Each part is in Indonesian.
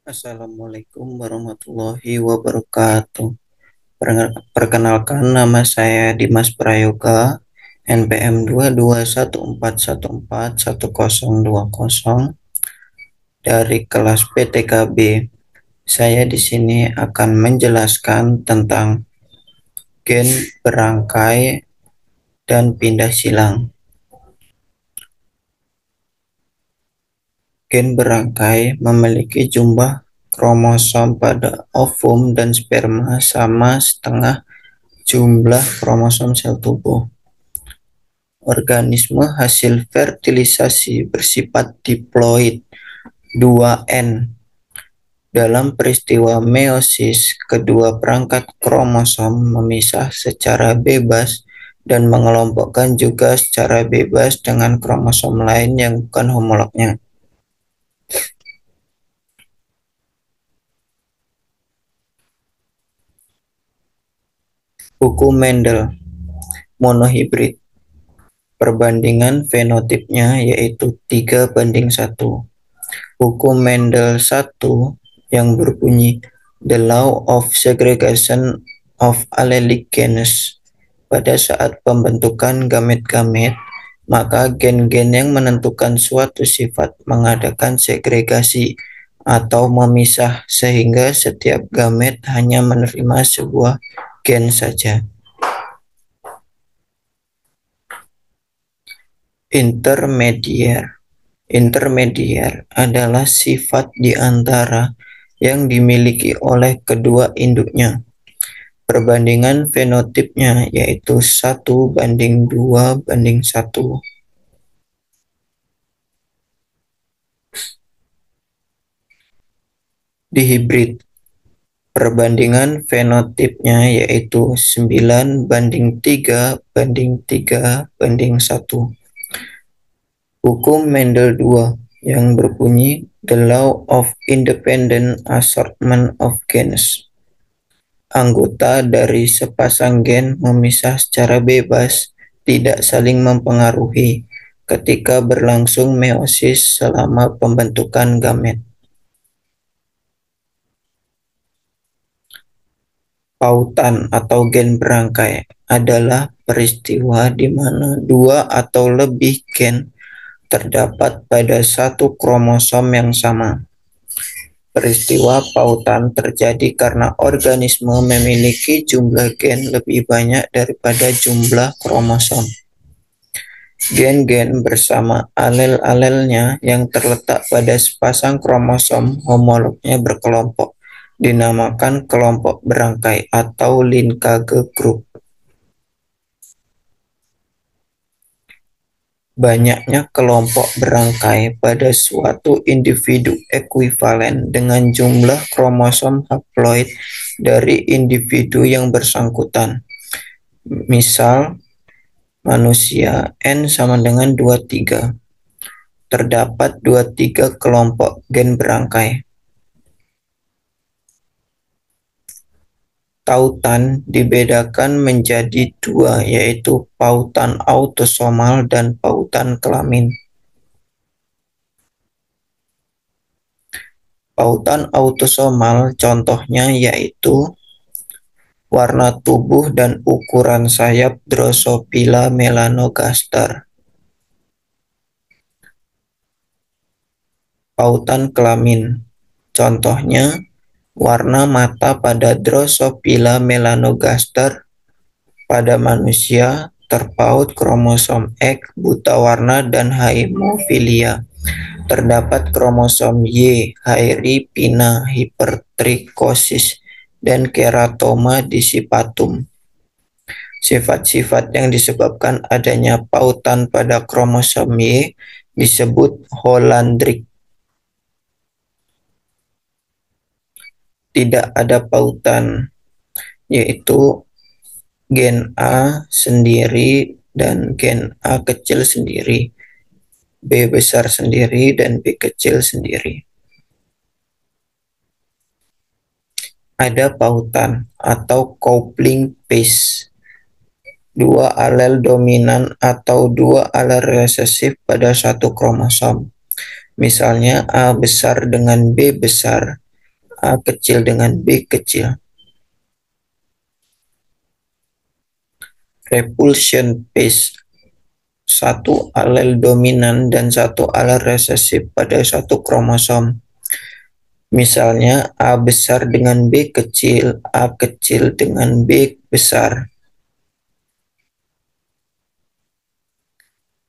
Assalamualaikum warahmatullahi wabarakatuh. Perkenalkan, nama saya Dimas Prayoga, NPM 22141411020 dari kelas PTKB. Saya di sini akan menjelaskan tentang gen berangkai dan pindah silang. Gen berangkai memiliki jumlah kromosom pada ovum dan sperma sama setengah jumlah kromosom sel tubuh. Organisme hasil fertilisasi bersifat diploid 2N. Dalam peristiwa meiosis, kedua perangkat kromosom memisah secara bebas dan mengelompokkan juga secara bebas dengan kromosom lain yang bukan homolognya. Buku Mendel, monohibrid. Perbandingan fenotipnya yaitu 3:1. Buku Mendel 1 yang berbunyi The Law of Segregation of Allelic Genes. Pada saat pembentukan gamet-gamet, maka gen-gen yang menentukan suatu sifat mengadakan segregasi atau memisah sehingga setiap gamet hanya menerima sebuah gen saja. Intermedier adalah sifat di antara yang dimiliki oleh kedua induknya. Perbandingan fenotipnya yaitu 1:2:1. Dihibrid. Perbandingan fenotipnya yaitu 9:3:3:1. Buku Mendel 2 yang berbunyi The Law of Independent Assortment of Genes. Anggota dari sepasang gen memisah secara bebas, tidak saling mempengaruhi ketika berlangsung meiosis selama pembentukan gamet. Pautan atau gen berangkai adalah peristiwa di mana dua atau lebih gen terdapat pada satu kromosom yang sama. Peristiwa pautan terjadi karena organisme memiliki jumlah gen lebih banyak daripada jumlah kromosom. Gen-gen bersama alel-alelnya yang terletak pada sepasang kromosom homolognya berkelompok, dinamakan kelompok berangkai atau linkage group. Banyaknya kelompok berangkai pada suatu individu ekuivalen dengan jumlah kromosom haploid dari individu yang bersangkutan. Misal, manusia N sama dengan 23. Terdapat 23 kelompok gen berangkai. Tautan dibedakan menjadi dua, yaitu pautan autosomal dan pautan kelamin. Pautan autosomal contohnya yaitu warna tubuh dan ukuran sayap Drosophila melanogaster. Pautan kelamin contohnya warna mata pada Drosophila melanogaster. Pada manusia terpaut kromosom X, buta warna, dan hemofilia. Terdapat kromosom Y, hairipina, hipertrikosis, dan keratoma dissipatum. Sifat-sifat yang disebabkan adanya pautan pada kromosom Y disebut Hollandric. Tidak ada pautan, yaitu gen A sendiri dan gen A kecil sendiri, B besar sendiri dan B kecil sendiri. Ada pautan atau coupling phase, dua alel dominan atau dua alel resesif pada satu kromosom. Misalnya A besar dengan B besar, A kecil dengan B kecil. Repulsion phase, satu alel dominan dan satu alel resesif pada satu kromosom. Misalnya A besar dengan B kecil, A kecil dengan B besar.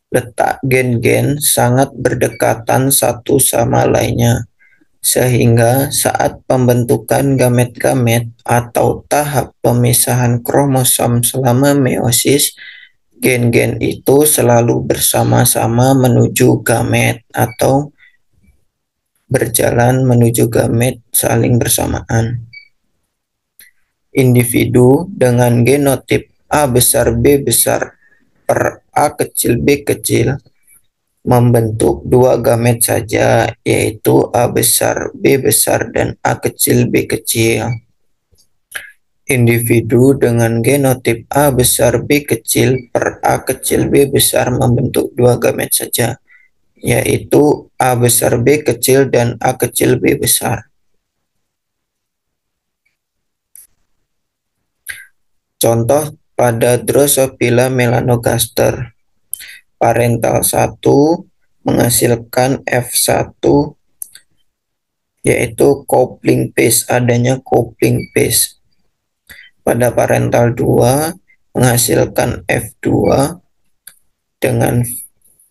Letak gen-gen sangat berdekatan satu sama lainnya, sehingga saat pembentukan gamet-gamet atau tahap pemisahan kromosom selama meiosis, gen-gen itu selalu bersama-sama menuju gamet atau berjalan menuju gamet saling bersamaan. Individu dengan genotip A besar B besar per A kecil B kecil membentuk dua gamet saja, yaitu A besar B besar dan A kecil B kecil. Individu dengan genotip A besar B kecil per A kecil B besar membentuk dua gamet saja, yaitu A besar B kecil dan A kecil B besar. Contoh pada Drosophila melanogaster. Parental 1 menghasilkan F1, yaitu coupling phase, adanya coupling phase. Pada parental 2 menghasilkan F2 dengan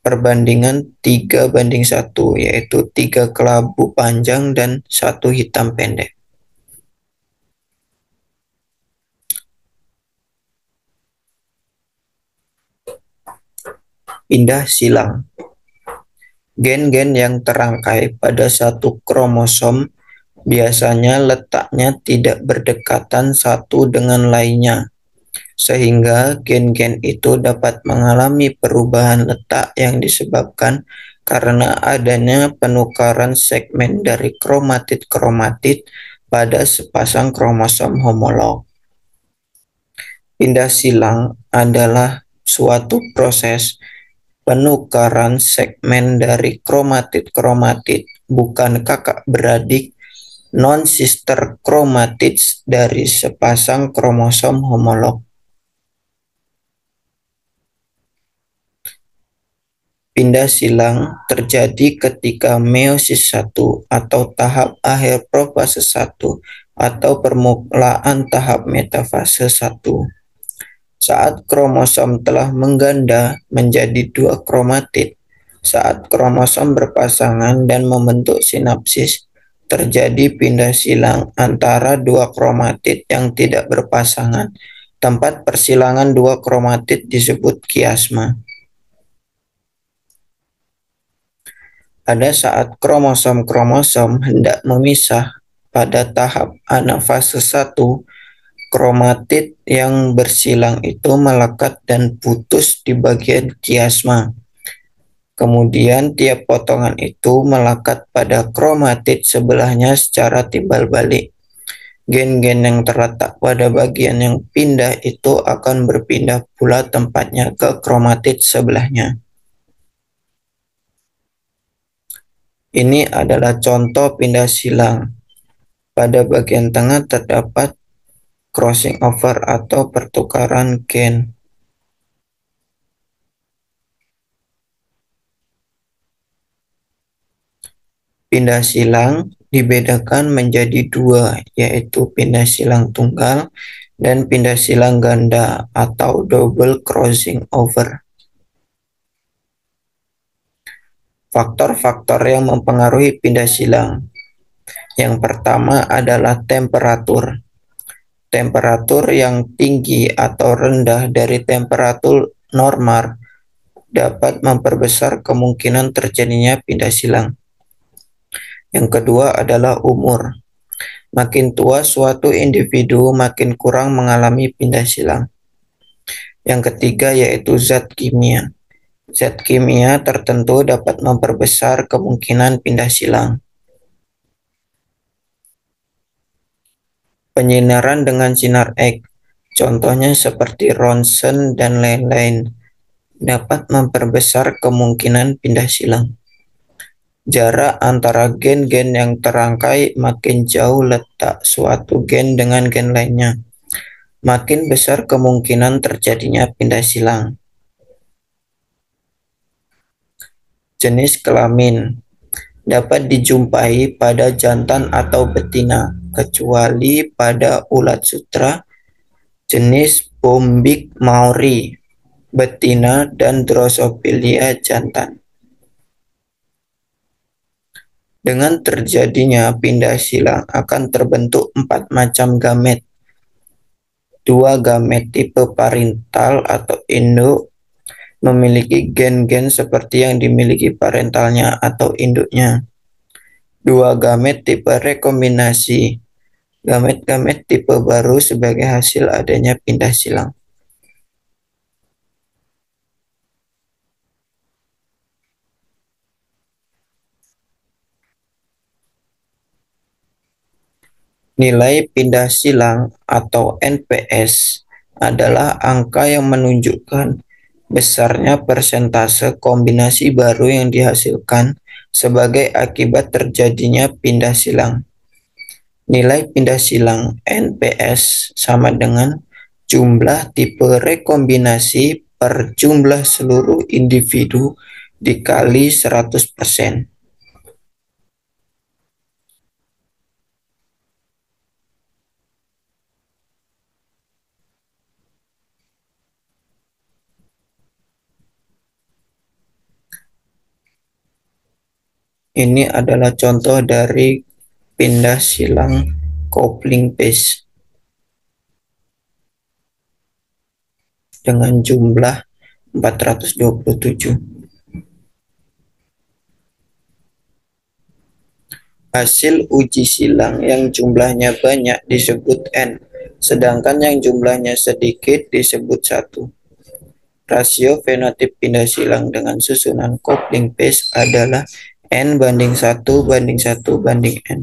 perbandingan 3:1, yaitu 3 kelabu panjang dan 1 hitam pendek. Pindah silang. Gen-gen yang terangkai pada satu kromosom biasanya letaknya tidak berdekatan satu dengan lainnya, sehingga gen-gen itu dapat mengalami perubahan letak yang disebabkan karena adanya penukaran segmen dari kromatid-kromatid pada sepasang kromosom homolog. Pindah silang adalah suatu proses penukaran segmen dari kromatid-kromatid, bukan kakak beradik, non-sister chromatids dari sepasang kromosom homolog. Pindah silang terjadi ketika meiosis 1 atau tahap akhir profase 1 atau permulaan tahap metafase 1. Saat kromosom telah mengganda menjadi 2 kromatid, saat kromosom berpasangan dan membentuk sinapsis, terjadi pindah silang antara 2 kromatid yang tidak berpasangan. Tempat persilangan 2 kromatid disebut kiasma. Pada saat kromosom-kromosom hendak memisah pada tahap anafase 1, kromatid yang bersilang itu melekat dan putus di bagian kiasma. Kemudian tiap potongan itu melekat pada kromatid sebelahnya secara timbal balik. Gen-gen yang terletak pada bagian yang pindah itu akan berpindah pula tempatnya ke kromatid sebelahnya. Ini adalah contoh pindah silang. Pada bagian tengah terdapat crossing over atau pertukaran gen. Pindah silang dibedakan menjadi 2, yaitu pindah silang tunggal dan pindah silang ganda atau double crossing over. Faktor-faktor yang mempengaruhi pindah silang. Yang pertama adalah temperatur. Temperatur yang tinggi atau rendah dari temperatur normal dapat memperbesar kemungkinan terjadinya pindah silang. Yang kedua adalah umur. Makin tua suatu individu, makin kurang mengalami pindah silang. Yang ketiga yaitu zat kimia. Zat kimia tertentu dapat memperbesar kemungkinan pindah silang. Penyinaran dengan sinar X, contohnya seperti ronsen dan lain-lain, dapat memperbesar kemungkinan pindah silang. Jarak antara gen-gen yang terangkai makin jauh letak suatu gen dengan gen lainnya, makin besar kemungkinan terjadinya pindah silang. Jenis kelamin dapat dijumpai pada jantan atau betina, kecuali pada ulat sutra jenis Bombyx maori betina dan Drosophila jantan. Dengan terjadinya pindah silang akan terbentuk 4 macam gamet. 2 gamet tipe parental atau induk memiliki gen-gen seperti yang dimiliki parentalnya atau induknya. 2 gamet tipe rekombinasi. Gamet-gamet tipe baru sebagai hasil adanya pindah silang. Nilai pindah silang atau NPS adalah angka yang menunjukkan besarnya persentase kombinasi baru yang dihasilkan sebagai akibat terjadinya pindah silang. Nilai pindah silang NPS sama dengan jumlah tipe rekombinasi per jumlah seluruh individu dikali 100%. Ini adalah contoh dari pindah silang coupling base dengan jumlah 427. Hasil uji silang yang jumlahnya banyak disebut N, sedangkan yang jumlahnya sedikit disebut 1. Rasio fenotip pindah silang dengan susunan coupling base adalah N/1/1/N.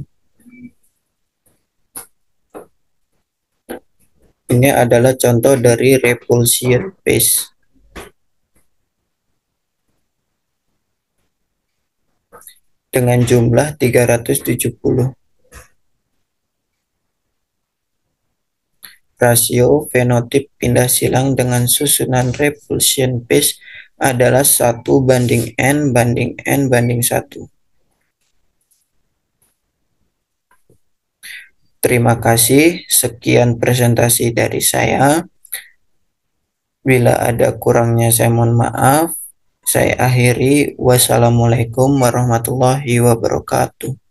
Ini adalah contoh dari repulsion base. Dengan jumlah 370. Rasio fenotip pindah silang dengan susunan repulsion base adalah 1/N/N/1. Terima kasih, sekian presentasi dari saya. Bila ada kurangnya saya mohon maaf. Saya akhiri. Wassalamualaikum warahmatullahi wabarakatuh.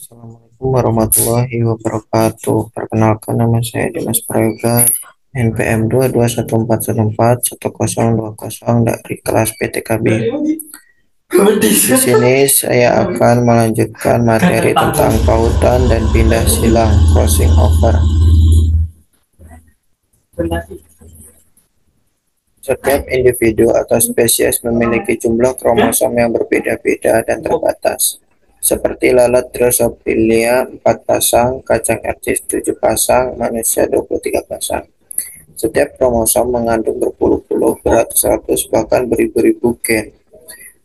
Assalamualaikum warahmatullahi wabarakatuh. Perkenalkan, nama saya Dimas Prayoga, NPM 22141411020 dari kelas PTKB. Di sini saya akan melanjutkan materi tentang pautan dan pindah silang crossing over. Setiap individu atau spesies memiliki jumlah kromosom yang berbeda-beda dan terbatas. Seperti lalat Drosophila 4 pasang, kacang RCS 7 pasang, manusia 23 pasang. Setiap kromosom mengandung berpuluh-puluh, beratus-ratus, bahkan beribu-ribu gen.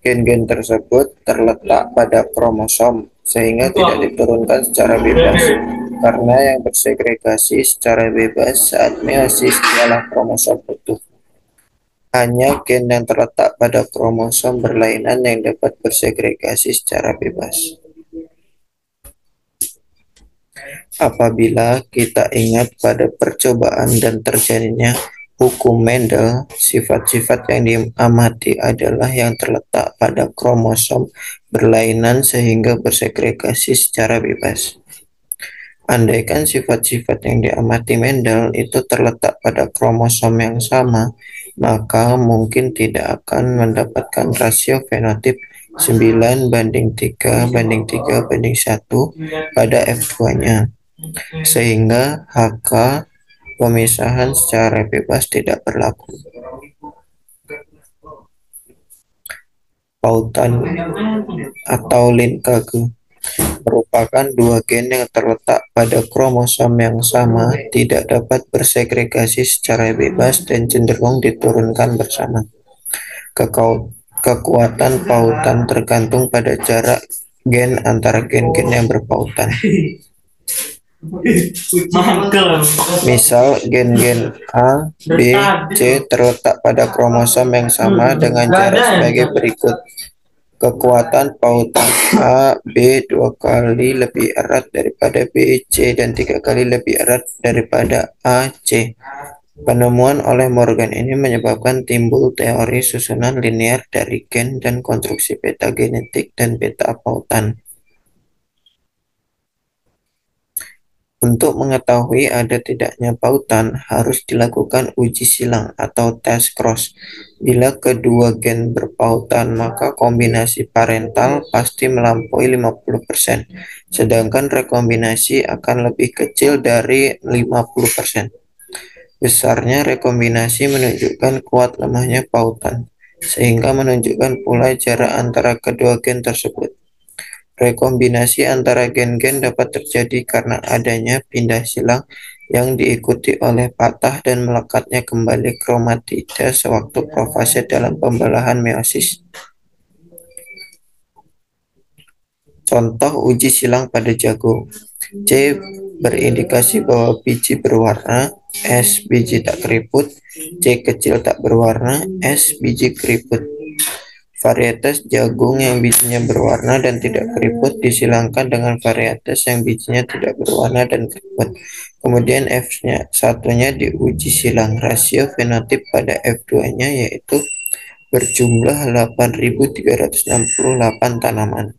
Gen-gen tersebut terletak pada kromosom sehingga tidak diturunkan secara bebas, karena yang bersegregasi secara bebas saat meiosis ialah kromosom utuh. Hanya gen yang terletak pada kromosom berlainan yang dapat bersegregasi secara bebas. Apabila kita ingat pada percobaan dan terjadinya hukum Mendel, sifat-sifat yang diamati adalah yang terletak pada kromosom berlainan sehingga bersegregasi secara bebas. Andaikan sifat-sifat yang diamati Mendel itu terletak pada kromosom yang sama, maka mungkin tidak akan mendapatkan rasio fenotip 9:3:3:1 pada F2-nya, sehingga HK pemisahan secara bebas tidak berlaku. Pautan atau linkage merupakan dua gen yang terletak pada kromosom yang sama, tidak dapat bersegregasi secara bebas dan cenderung diturunkan bersama. Kekuatan pautan tergantung pada jarak gen antara gen-gen yang berpautan. Misal gen-gen A, B, C terletak pada kromosom yang sama dengan jarak sebagai berikut. Kekuatan pautan A, B 2 kali lebih erat daripada B, C, dan 3 kali lebih erat daripada A, C. Penemuan oleh Morgan ini menyebabkan timbul teori susunan linear dari gen dan konstruksi peta genetik dan peta pautan. Untuk mengetahui ada tidaknya pautan, harus dilakukan uji silang atau test cross. Bila kedua gen berpautan, maka kombinasi parental pasti melampaui 50%, sedangkan rekombinasi akan lebih kecil dari 50%. Besarnya rekombinasi menunjukkan kuat lemahnya pautan, sehingga menunjukkan pula jarak antara kedua gen tersebut. Rekombinasi antara gen-gen dapat terjadi karena adanya pindah silang yang diikuti oleh patah dan melekatnya kembali kromatida sewaktu profase dalam pembelahan meiosis. Contoh uji silang pada jagung. C berindikasi bahwa biji berwarna, S biji tak keriput, C kecil tak berwarna, S biji keriput. Varietas jagung yang bijinya berwarna dan tidak keriput disilangkan dengan varietas yang bijinya tidak berwarna dan keriput. Kemudian F1-nya diuji silang. Rasio fenotip pada F2-nya yaitu berjumlah 8.368 tanaman.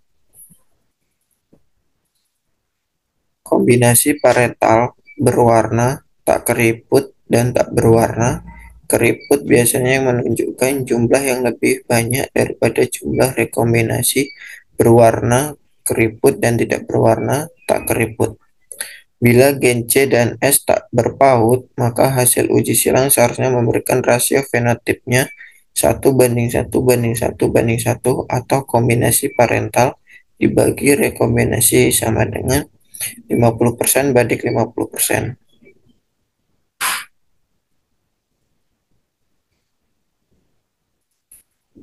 Kombinasi parental berwarna, tak keriput, dan tak berwarna. Keriput biasanya menunjukkan jumlah yang lebih banyak daripada jumlah rekombinasi berwarna, keriput, dan tidak berwarna, tak keriput. Bila gen C dan S tak berpaut, maka hasil uji silang seharusnya memberikan rasio fenotipnya 1:1:1:1 atau kombinasi parental dibagi rekombinasi sama dengan 50%:50%.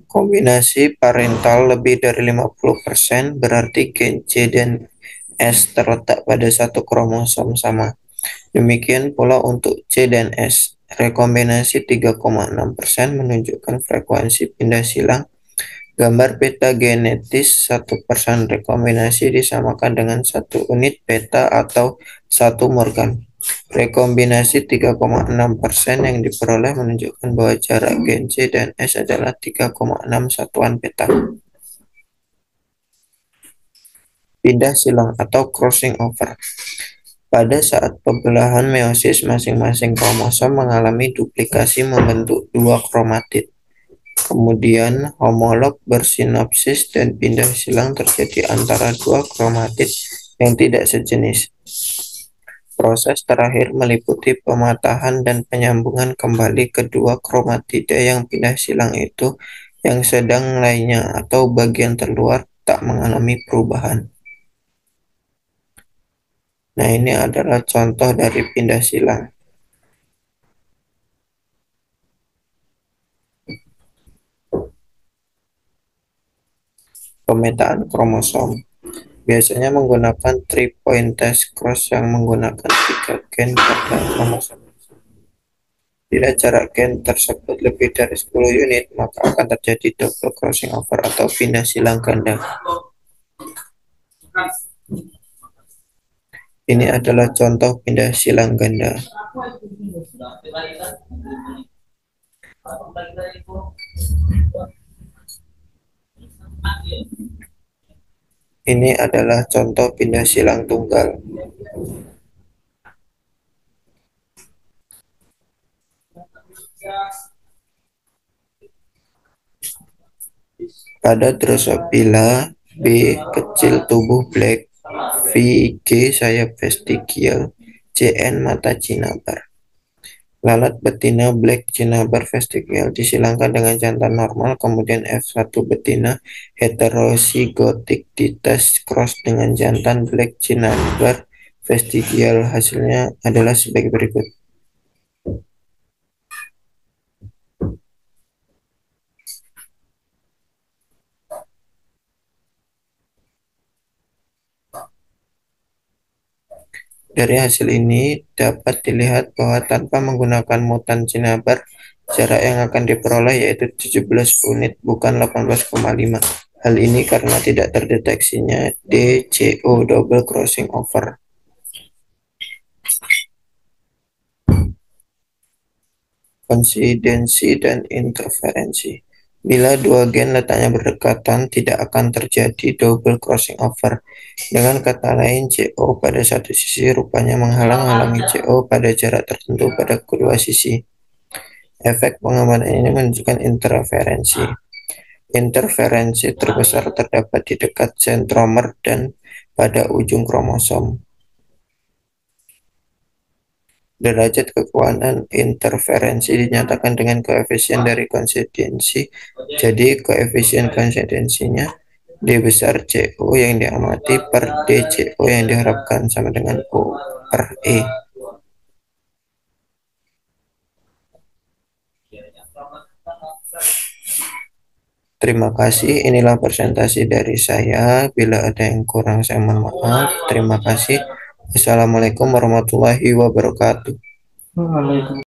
Kombinasi parental lebih dari 50% berarti gen C dan S terletak pada satu kromosom sama. Demikian pula untuk C dan S. Rekombinasi 3,6% menunjukkan frekuensi pindah silang. Gambar peta genetis 1% rekombinasi disamakan dengan 1 unit peta atau 1 Morgan. Rekombinasi 3,6% yang diperoleh menunjukkan bahwa jarak gen C dan S adalah 3,6 satuan peta. Pindah silang atau crossing over. Pada saat pembelahan meiosis, masing-masing kromosom mengalami duplikasi membentuk dua kromatid. Kemudian homolog bersinopsis dan pindah silang terjadi antara dua kromatid yang tidak sejenis. Proses terakhir meliputi pematahan dan penyambungan kembali kedua kromatida yang pindah silang itu, yang sedang lainnya atau bagian terluar tak mengalami perubahan. Nah, ini adalah contoh dari pindah silang. Pemetaan kromosom biasanya menggunakan 3-point test cross yang menggunakan 3 gen pada kromosom. Bila jarak gen tersebut lebih dari 10 unit, maka akan terjadi double crossing over atau pindah silang ganda. Ini adalah contoh pindah silang ganda. Ini adalah contoh pindah silang tunggal. Pada Drosophila, B. Kecil tubuh black, V. G. Sayap vestigial, CN. Mata cinabar. Lalat betina black cinabar vestigial disilangkan dengan jantan normal, kemudian F1 betina heterosigotik dites cross dengan jantan black cinabar vestigial. Hasilnya adalah sebagai berikut. Dari hasil ini dapat dilihat bahwa tanpa menggunakan mutan cinabar, jarak yang akan diperoleh yaitu 17 unit, bukan 18,5. Hal ini karena tidak terdeteksinya DCO double crossing over. Konsidensi dan interferensi. Bila dua gen letaknya berdekatan, tidak akan terjadi double crossing over. Dengan kata lain, CO pada satu sisi rupanya menghalang-halangi CO pada jarak tertentu pada kedua sisi. Efek pengamatan ini menunjukkan interferensi. Interferensi terbesar terdapat di dekat sentromer dan pada ujung kromosom. Derajat kekuatan interferensi dinyatakan dengan koefisien dari konsistensi. Jadi koefisien konsistensinya D besar CO yang diamati per D CO yang diharapkan sama dengan O per E. Terima kasih, inilah presentasi dari saya. Bila ada yang kurang saya mohon maaf. Terima kasih. Assalamualaikum warahmatullahi wabarakatuh.